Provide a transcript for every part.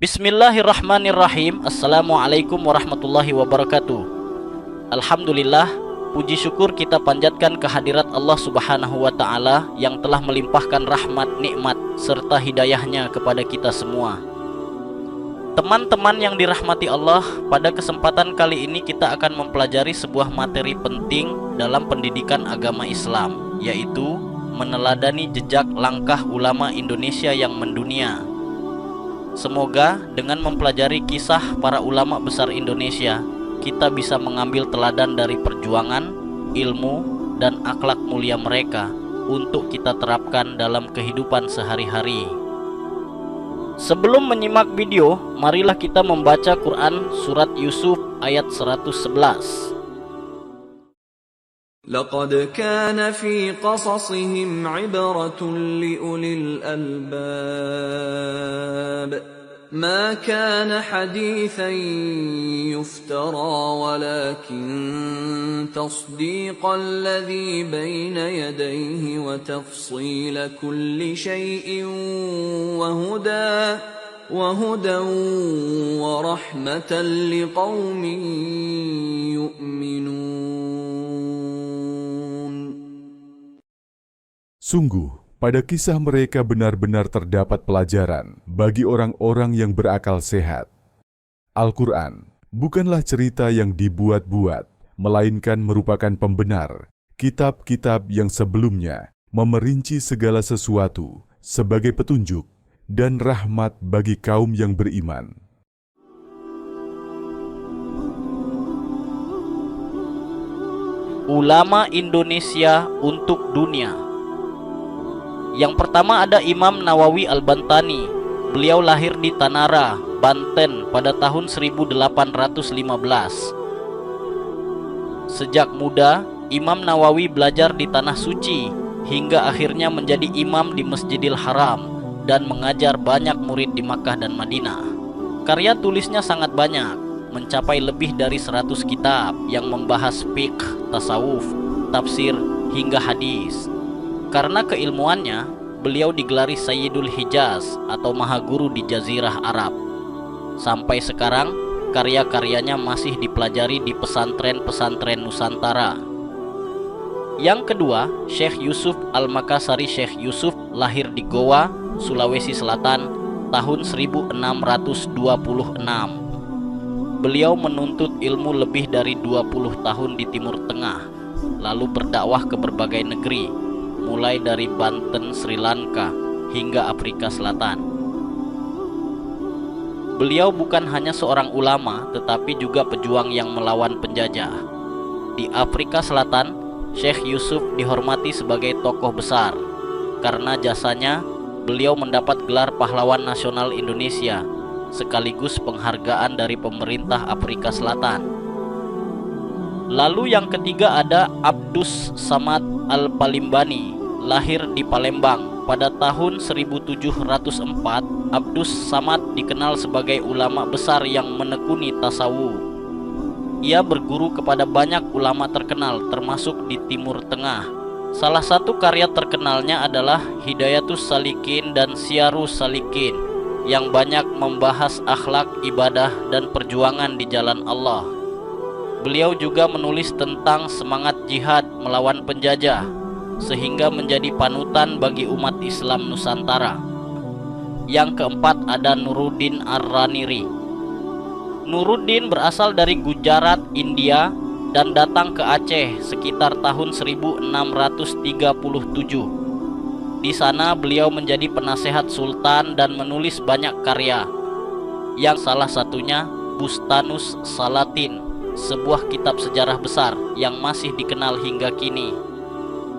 Bismillahirrahmanirrahim. Assalamualaikum warahmatullahi wabarakatuh. Alhamdulillah, puji syukur kita panjatkan kehadirat Allah subhanahu wa ta'ala yang telah melimpahkan rahmat, nikmat, serta hidayahnya kepada kita semua. Teman-teman yang dirahmati Allah, pada kesempatan kali ini kita akan mempelajari sebuah materi penting dalam pendidikan agama Islam, yaitu meneladani jejak langkah ulama Indonesia yang mendunia. Semoga dengan mempelajari kisah para ulama besar Indonesia, kita bisa mengambil teladan dari perjuangan, ilmu, dan akhlak mulia mereka untuk kita terapkan dalam kehidupan sehari-hari. Sebelum menyimak video, marilah kita membaca Quran Surat Yusuf ayat 111. لقد كان في قصصهم عبرة لأولي الألباب ما كان حديثا يفترى ولكن تصديق الذي بين يديه وتفصيل كل شيء وهدى ورحمة لقوم يؤمنون. Sungguh, pada kisah mereka benar-benar terdapat pelajaran bagi orang-orang yang berakal sehat. Al-Quran bukanlah cerita yang dibuat-buat, melainkan merupakan pembenar kitab-kitab yang sebelumnya memerinci segala sesuatu sebagai petunjuk dan rahmat bagi kaum yang beriman. Ulama Indonesia untuk dunia. Yang pertama ada Imam Nawawi Al-Bantani. Beliau lahir di Tanara, Banten pada tahun 1815. Sejak muda, Imam Nawawi belajar di Tanah Suci hingga akhirnya menjadi imam di Masjidil Haram dan mengajar banyak murid di Makkah dan Madinah. Karya tulisnya sangat banyak, mencapai lebih dari 100 kitab yang membahas fiqh, tasawuf, tafsir, hingga hadis. Karena keilmuannya, beliau digelari Sayyidul Hijaz atau Maha Guru di Jazirah Arab. Sampai sekarang, karya-karyanya masih dipelajari di pesantren-pesantren Nusantara. Yang kedua, Syekh Yusuf Al-Makassari. Syekh Yusuf lahir di Goa, Sulawesi Selatan tahun 1626. Beliau menuntut ilmu lebih dari 20 tahun di Timur Tengah, lalu berdakwah ke berbagai negeri, mulai dari Banten, Sri Lanka, hingga Afrika Selatan. Beliau bukan hanya seorang ulama, tetapi juga pejuang yang melawan penjajah. Di Afrika Selatan, Syekh Yusuf dihormati sebagai tokoh besar. Karena jasanya, beliau mendapat gelar Pahlawan Nasional Indonesia, sekaligus penghargaan dari pemerintah Afrika Selatan. Lalu yang ketiga ada Abdus Samad Al-Palimbani, lahir di Palembang pada tahun 1704. Abdus Samad dikenal sebagai ulama besar yang menekuni tasawuf. Ia berguru kepada banyak ulama terkenal termasuk di Timur Tengah. Salah satu karya terkenalnya adalah Hidayatus Salikin dan Syiarus Salikin yang banyak membahas akhlak, ibadah, dan perjuangan di jalan Allah. Beliau juga menulis tentang semangat jihad melawan penjajah, sehingga menjadi panutan bagi umat Islam Nusantara. Yang keempat ada Nuruddin Ar-Raniri. Nuruddin berasal dari Gujarat, India, dan datang ke Aceh sekitar tahun 1637. Di sana beliau menjadi penasehat sultan dan menulis banyak karya, yang salah satunya Bustanus Salatin, sebuah kitab sejarah besar yang masih dikenal hingga kini.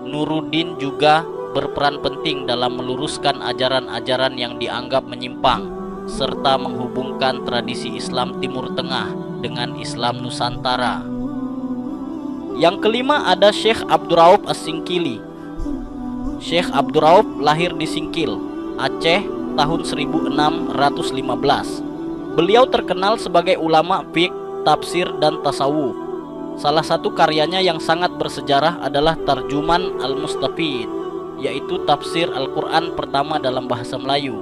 Nuruddin juga berperan penting dalam meluruskan ajaran-ajaran yang dianggap menyimpang, serta menghubungkan tradisi Islam Timur Tengah dengan Islam Nusantara. Yang kelima ada Syekh Abdurrauf As-Singkili. Syekh Abdurrauf lahir di Singkil, Aceh tahun 1615. Beliau terkenal sebagai ulama fiqh, tafsir, dan tasawuf. Salah satu karyanya yang sangat bersejarah adalah Tarjuman Al-Mustafid, yaitu tafsir Al-Quran pertama dalam bahasa Melayu.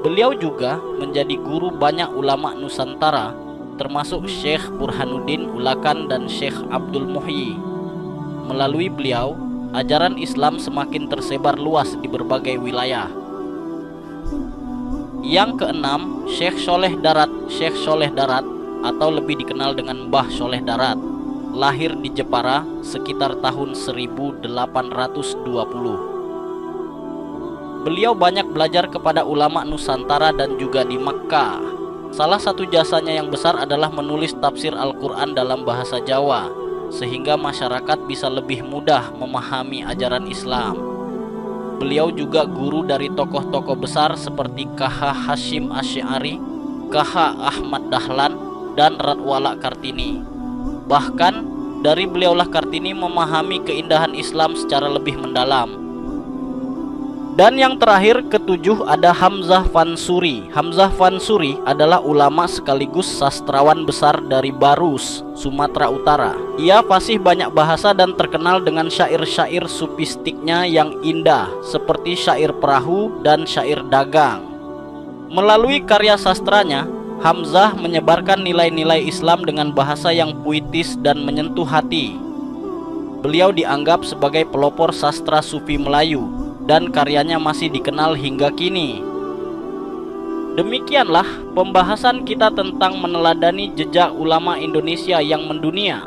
Beliau juga menjadi guru banyak ulama Nusantara, termasuk Syekh Burhanuddin Ulakan dan Syekh Abdul Muhyi. Melalui beliau, ajaran Islam semakin tersebar luas di berbagai wilayah. Yang keenam, Syekh Soleh Darat. Syekh Soleh Darat atau lebih dikenal dengan Mbah Soleh Darat, lahir di Jepara sekitar tahun 1820. Beliau banyak belajar kepada ulama Nusantara dan juga di Makkah. Salah satu jasanya yang besar adalah menulis tafsir Al-Quran dalam bahasa Jawa, sehingga masyarakat bisa lebih mudah memahami ajaran Islam. Beliau juga guru dari tokoh-tokoh besar seperti KH Hashim Asy'ari, KH Ahmad Dahlan, dan Radwala Kartini. Bahkan dari beliaulah Kartini memahami keindahan Islam secara lebih mendalam. Dan yang terakhir, ketujuh, ada Hamzah Fansuri. Hamzah Fansuri adalah ulama sekaligus sastrawan besar dari Barus, Sumatera Utara. Ia fasih banyak bahasa dan terkenal dengan syair-syair sufistiknya yang indah, seperti syair perahu dan syair dagang. Melalui karya sastranya, Hamzah menyebarkan nilai-nilai Islam dengan bahasa yang puitis dan menyentuh hati. Beliau dianggap sebagai pelopor sastra Sufi Melayu, dan karyanya masih dikenal hingga kini. Demikianlah pembahasan kita tentang meneladani jejak ulama Indonesia yang mendunia.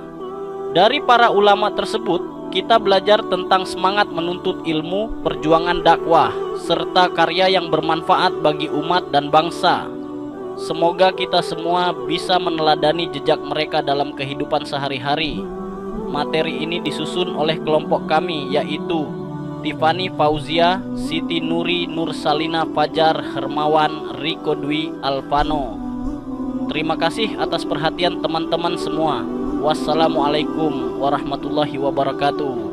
Dari para ulama tersebut, kita belajar tentang semangat menuntut ilmu, perjuangan dakwah, serta karya yang bermanfaat bagi umat dan bangsa. Semoga kita semua bisa meneladani jejak mereka dalam kehidupan sehari-hari. Materi ini disusun oleh kelompok kami, yaitu Tiffany Fauzia, Siti Nuri, Nursalina Fajar, Hermawan, Riko Dwi, Alvano. Terima kasih atas perhatian teman-teman semua. Wassalamualaikum warahmatullahi wabarakatuh.